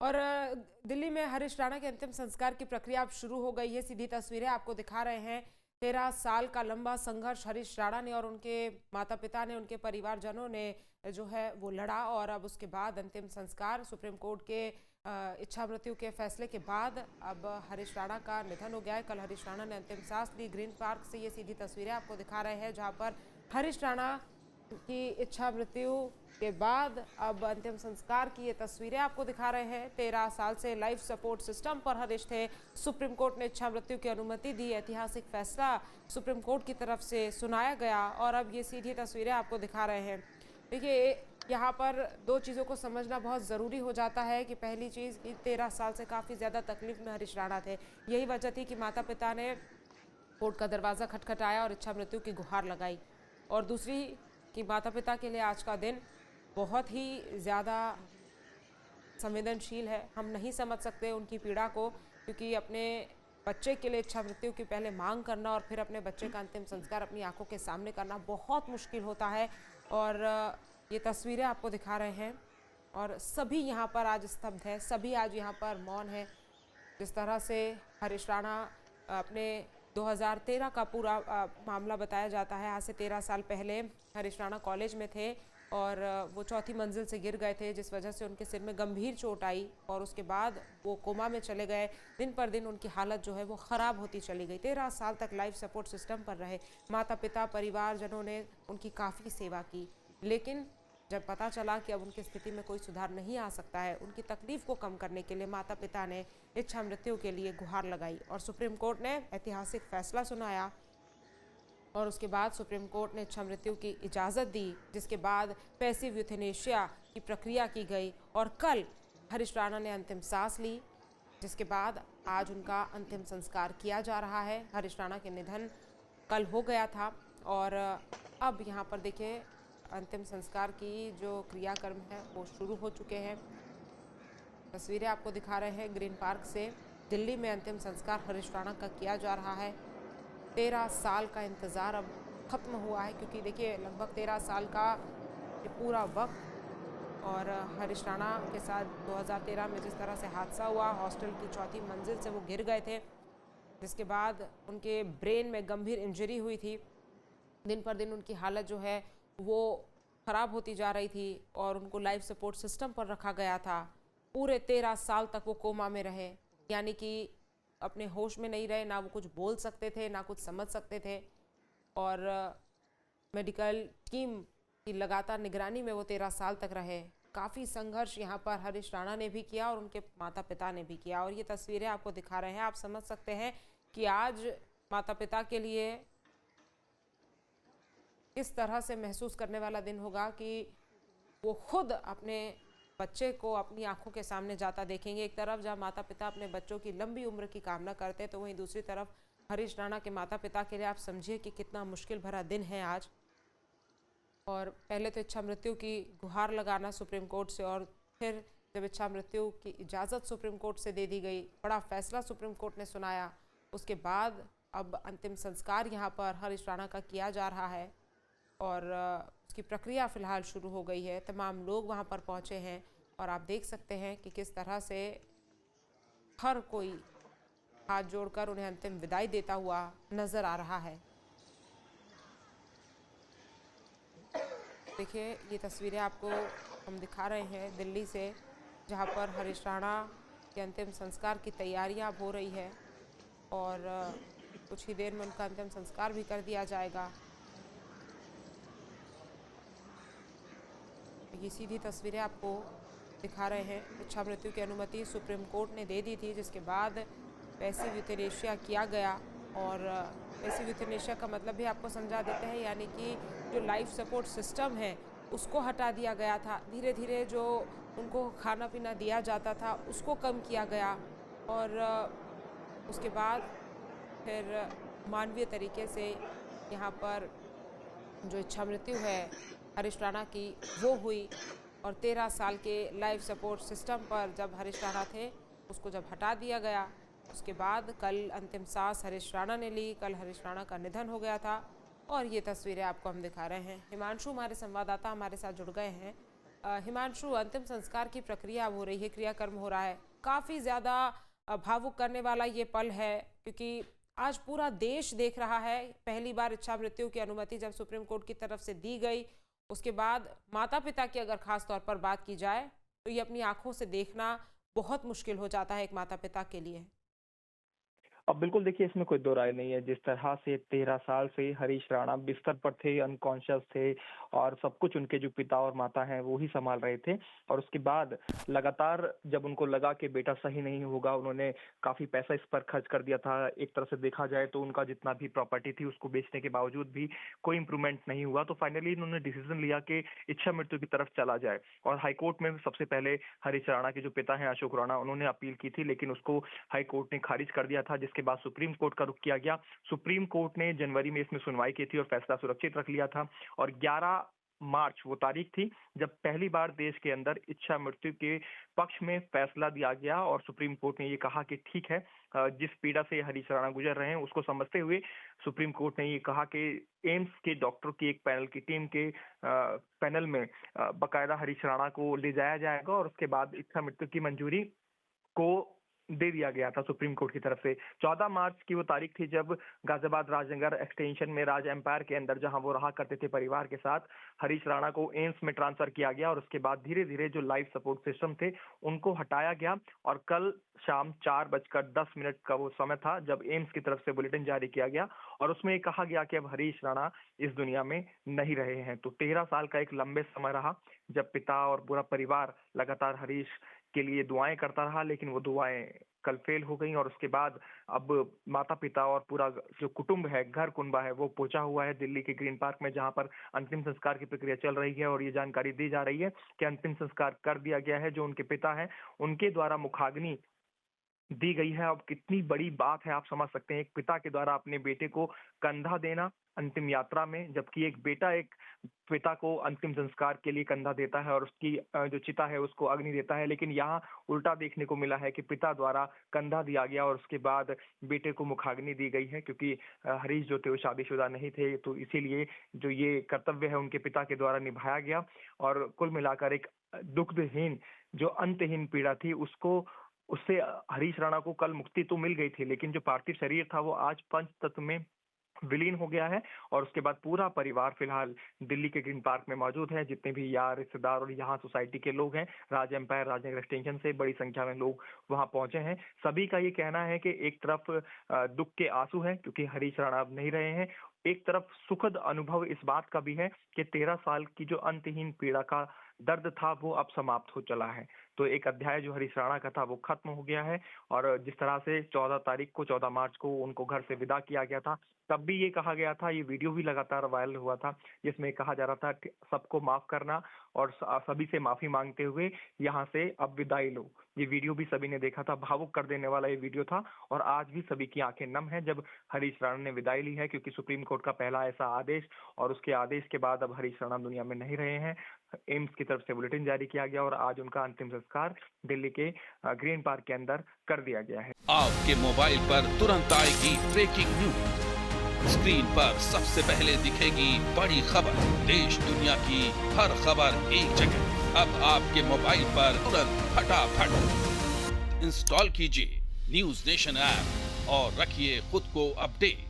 और दिल्ली में हरीश राणा के अंतिम संस्कार की प्रक्रिया अब शुरू हो गई है। सीधी तस्वीरें आपको दिखा रहे हैं। 13 साल का लंबा संघर्ष हरीश राणा ने और उनके माता पिता ने, उनके परिवारजनों ने जो है वो लड़ा, और अब उसके बाद अंतिम संस्कार सुप्रीम कोर्ट के इच्छा मृत्यु के फैसले के बाद अब हरीश राणा का निधन हो गया है। कल हरीश राणा ने अंतिम सांस ली। ग्रीन पार्क से ये सीधी तस्वीरें आपको दिखा रहे हैं, जहां पर हरीश राणा की इच्छा मृत्यु के बाद अब अंतिम संस्कार की ये तस्वीरें आपको दिखा रहे हैं। 13 साल से लाइफ सपोर्ट सिस्टम पर हरीश थे। सुप्रीम कोर्ट ने इच्छा मृत्यु की अनुमति दी। ऐतिहासिक फैसला सुप्रीम कोर्ट की तरफ से सुनाया गया और अब ये सीधी तस्वीरें आपको दिखा रहे हैं। देखिए, यहाँ पर दो चीज़ों को समझना बहुत ज़रूरी हो जाता है कि पहली चीज़, 13 साल से काफ़ी ज़्यादा तकलीफ में हरीश राणा थे। यही वजह थी कि माता पिता ने कोर्ट का दरवाज़ा खटखटाया और इच्छा मृत्यु की गुहार लगाई। और दूसरी कि माता पिता के लिए आज का दिन बहुत ही ज़्यादा संवेदनशील है। हम नहीं समझ सकते उनकी पीड़ा को, क्योंकि अपने बच्चे के लिए इच्छा मृत्यु की पहले मांग करना और फिर अपने बच्चे का अंतिम संस्कार अपनी आंखों के सामने करना बहुत मुश्किल होता है। और ये तस्वीरें आपको दिखा रहे हैं और सभी यहाँ पर आज स्तब्ध है, सभी आज यहाँ पर मौन है। जिस तरह से हरीश राणा अपने 2013 का पूरा मामला बताया जाता है। आज से 13 साल पहले हरीश राणा कॉलेज में थे और वो चौथी मंजिल से गिर गए थे, जिस वजह से उनके सिर में गंभीर चोट आई और उसके बाद वो कोमा में चले गए। दिन पर दिन उनकी हालत जो है वो ख़राब होती चली गई। 13 साल तक लाइफ सपोर्ट सिस्टम पर रहे। माता पिता, परिवारजनों ने उनकी काफ़ी सेवा की, लेकिन जब पता चला कि अब उनकी स्थिति में कोई सुधार नहीं आ सकता है, उनकी तकलीफ को कम करने के लिए माता पिता ने इच्छा मृत्यु के लिए गुहार लगाई और सुप्रीम कोर्ट ने ऐतिहासिक फैसला सुनाया। और उसके बाद सुप्रीम कोर्ट ने इच्छा मृत्यु की इजाज़त दी, जिसके बाद पैसिव यूथेनेशिया की प्रक्रिया की गई और कल हरीश राणा ने अंतिम सांस ली, जिसके बाद आज उनका अंतिम संस्कार किया जा रहा है। हरीश राणा के निधन कल हो गया था और अब यहाँ पर देखिए अंतिम संस्कार की जो क्रियाक्रम है वो शुरू हो चुके हैं। तस्वीरें आपको दिखा रहे हैं ग्रीन पार्क से। दिल्ली में अंतिम संस्कार हरीश राणा का किया जा रहा है। 13 साल का इंतज़ार अब ख़त्म हुआ है, क्योंकि देखिए लगभग 13 साल का ये पूरा वक्त, और हरीश राणा के साथ 2013 में जिस तरह से हादसा हुआ, हॉस्टल की चौथी मंजिल से वो गिर गए थे, जिसके बाद उनके ब्रेन में गंभीर इंजरी हुई थी। दिन पर दिन उनकी हालत जो है वो ख़राब होती जा रही थी और उनको लाइफ सपोर्ट सिस्टम पर रखा गया था। पूरे 13 साल तक वो कोमा में रहे, यानी कि अपने होश में नहीं रहे, ना वो कुछ बोल सकते थे, ना कुछ समझ सकते थे। और मेडिकल टीम की लगातार निगरानी में वो 13 साल तक रहे। काफ़ी संघर्ष यहाँ पर हरीश राणा ने भी किया और उनके माता पिता ने भी किया। और ये तस्वीरें आपको दिखा रहे हैं, आप समझ सकते हैं कि आज माता पिता के लिए इस तरह से महसूस करने वाला दिन होगा कि वो खुद अपने बच्चे को अपनी आंखों के सामने जाता देखेंगे। एक तरफ जहां माता पिता अपने बच्चों की लंबी उम्र की कामना करते हैं, तो वहीं दूसरी तरफ हरीश राणा के माता पिता के लिए आप समझिए कि कितना मुश्किल भरा दिन है आज। और पहले तो इच्छा मृत्यु की गुहार लगाना सुप्रीम कोर्ट से, और फिर जब इच्छा मृत्यु की इजाज़त सुप्रीम कोर्ट से दे दी गई, बड़ा फैसला सुप्रीम कोर्ट ने सुनाया, उसके बाद अब अंतिम संस्कार यहाँ पर हरीश राणा का किया जा रहा है और उसकी प्रक्रिया फ़िलहाल शुरू हो गई है। तमाम लोग वहाँ पर पहुँचे हैं और आप देख सकते हैं कि किस तरह से हर कोई हाथ जोड़कर उन्हें अंतिम विदाई देता हुआ नज़र आ रहा है। देखिए, ये तस्वीरें आपको हम दिखा रहे हैं दिल्ली से, जहाँ पर हरीश राणा के अंतिम संस्कार की तैयारियाँ अब हो रही है और कुछ ही देर में उनका अंतिम संस्कार भी कर दिया जाएगा। ये सीधी तस्वीरें आपको दिखा रहे हैं। इच्छा मृत्यु की अनुमति सुप्रीम कोर्ट ने दे दी थी, जिसके बाद पैसिव यूथेनेशिया किया गया। और पैसिव यूथेनेशिया का मतलब भी आपको समझा देते हैं, यानी कि जो लाइफ सपोर्ट सिस्टम है उसको हटा दिया गया था। धीरे धीरे जो उनको खाना पीना दिया जाता था उसको कम किया गया और उसके बाद फिर मानवीय तरीके से यहाँ पर जो इच्छा मृत्यु है हरीश राणा की वो हुई। और 13 साल के लाइफ सपोर्ट सिस्टम पर जब हरीश राणा थे, उसको जब हटा दिया गया, उसके बाद कल अंतिम सांस हरीश राणा ने ली। कल हरीश राणा का निधन हो गया था और ये तस्वीरें आपको हम दिखा रहे हैं। हिमांशु हमारे संवाददाता हमारे साथ जुड़ गए हैं। हिमांशु, अंतिम संस्कार की प्रक्रिया अब हो रही है, क्रियाकर्म हो रहा है। काफ़ी ज़्यादा भावुक करने वाला ये पल है, क्योंकि आज पूरा देश देख रहा है। पहली बार इच्छा मृत्यु की अनुमति जब सुप्रीम कोर्ट की तरफ से दी गई, उसके बाद माता-पिता की अगर खास तौर पर बात की जाए, तो ये अपनी आँखों से देखना बहुत मुश्किल हो जाता है एक माता-पिता के लिए। अब बिल्कुल देखिए, इसमें कोई दो राय नहीं है। जिस तरह से 13 साल से हरीश राणा बिस्तर पर थे, अनकॉन्शियस थे और सब कुछ उनके जो पिता और माता हैं वो ही सँभाल रहे थे, और उसके बाद लगातार जब उनको लगा कि बेटा सही नहीं होगा, उन्होंने काफ़ी पैसा इस पर खर्च कर दिया था। एक तरह से देखा जाए तो उनका जितना भी प्रॉपर्टी थी उसको बेचने के बावजूद भी कोई इम्प्रूवमेंट नहीं हुआ। तो फाइनली इन्होंने डिसीज़न लिया कि इच्छा मृत्यु की तरफ चला जाए, और हाई कोर्ट में सबसे पहले हरीश राणा के जो पिता हैं अशोक राणा, उन्होंने अपील की थी, लेकिन उसको हाई कोर्ट ने खारिज कर दिया था, जिसके बाद सुप्रीम कोर्ट का रुख किया गया। सुप्रीम कोर्ट ने जनवरी में इसमें सुनवाई की थी और फैसला सुरक्षित रख लिया था, और 11 मार्च वो तारीख थी जब पहली बार देश के अंदर इच्छा मृत्यु के पक्ष में फैसला दिया गया, और सुप्रीम कोर्ट ने ये कहा कि ठीक है, जिस पीड़ा से हरीश राणा गुजर रहे हैं उसको समझते हुए सुप्रीम कोर्ट ने ये कहा कि एम्स के डॉक्टरों की एक पैनल की टीम के पैनल में बकायदा हरीश राणा को ले जाया जाएगा, और उसके बाद इच्छा मृत्यु की मंजूरी को दे दिया गया था सुप्रीम कोर्ट की तरफ से। 14 मार्च की वो तारीख थी जब गाजियाबाद राजनगर एक्सटेंशन में राज एम्पायर के अंदर, जहां वो रहा करते थे परिवार के साथ, हरीश राणा को एम्स में ट्रांसफर किया गया, और उसके बाद धीरे धीरे जो लाइफ सपोर्ट सिस्टम थे उनको हटाया गया। और कल शाम 4:10 का वो समय था जब एम्स की तरफ से बुलेटिन जारी किया गया, और उसमें कहा गया कि अब हरीश राणा इस दुनिया में नहीं रहे हैं। तो 13 साल का एक लंबे समय रहा जब पिता और पूरा परिवार लगातार हरीश के लिए दुआएं करता रहा, लेकिन वो दुआएं कल फेल हो गई, और उसके बाद अब माता पिता और पूरा जो कुटुंब है, घर कुनबा है, वो पहुंचा हुआ है दिल्ली के ग्रीन पार्क में, जहां पर अंतिम संस्कार की प्रक्रिया चल रही है। और ये जानकारी दी जा रही है कि अंतिम संस्कार कर दिया गया है। जो उनके पिता हैं उनके द्वारा मुखाग्नि दी गई है। अब कितनी बड़ी बात है आप समझ सकते हैं, एक पिता के द्वारा अपने बेटे को कंधा देना अंतिम यात्रा में, जबकि एक बेटा एक पिता को अंतिम संस्कार के लिए कंधा देता है और उसकी जो चिता है उसको अग्नि देता है। लेकिन यहाँ उल्टा देखने को मिला है कि पिता द्वारा कंधा दिया गया और उसके बाद बेटे को मुखाग्नि दी गई है, क्योंकि हरीश जो थे वो शादीशुदा नहीं थे, तो इसीलिए जो ये कर्तव्य है उनके पिता के द्वारा निभाया गया। और कुल मिलाकर एक दुखदहीन जो अंतहीन पीड़ा थी उससे हरीश राणा को कल मुक्ति तो मिल गई थी, लेकिन जो पार्थिव शरीर था वो आज पंचतत्व में विलीन हो गया है। और उसके बाद पूरा परिवार फिलहाल दिल्ली के ग्रीन पार्क में मौजूद है। जितने भी यार, रिश्तेदार और यहाँ सोसाइटी के लोग हैं, राज एम्पायर राजनगर एक्सटेंशन से बड़ी संख्या में लोग वहां पहुंचे हैं। सभी का ये कहना है कि एक तरफ दुख के आंसू हैं क्योंकि हरीश राणा अब नहीं रहे हैं, एक तरफ सुखद अनुभव इस बात का भी है कि 13 साल की जो अंतहीन पीड़ा का दर्द था वो अब समाप्त हो चला है। तो एक अध्याय जो हरीश राणा का था वो खत्म हो गया है। और जिस तरह से 14 मार्च को उनको घर से विदा किया गया था, तब भी ये कहा गया था, ये वीडियो भी लगातार वायरल हुआ था जिसमें कहा जा रहा था कि सबको माफ करना और सभी से माफी मांगते हुए यहाँ से अब विदाई लो। ये वीडियो भी सभी ने देखा था, भावुक कर देने वाला ये वीडियो था, और आज भी सभी की आंखें नम है जब हरीश राणा ने विदाई ली है, क्योंकि सुप्रीम कोर्ट का पहला ऐसा आदेश, और उसके आदेश के बाद अब हरीश राणा दुनिया में नहीं रहे हैं। एम्स की तरफ से बुलेटिन जारी किया गया और आज उनका अंतिम संस्कार दिल्ली के ग्रीन पार्क के अंदर कर दिया गया है। आपके मोबाइल पर तुरंत आएगी ब्रेकिंग न्यूज, स्क्रीन पर सबसे पहले दिखेगी बड़ी खबर, देश दुनिया की हर खबर एक जगह। अब आपके मोबाइल पर तुरंत फटाफट इंस्टॉल कीजिए न्यूज नेशन ऐप और रखिए खुद को अपडेट।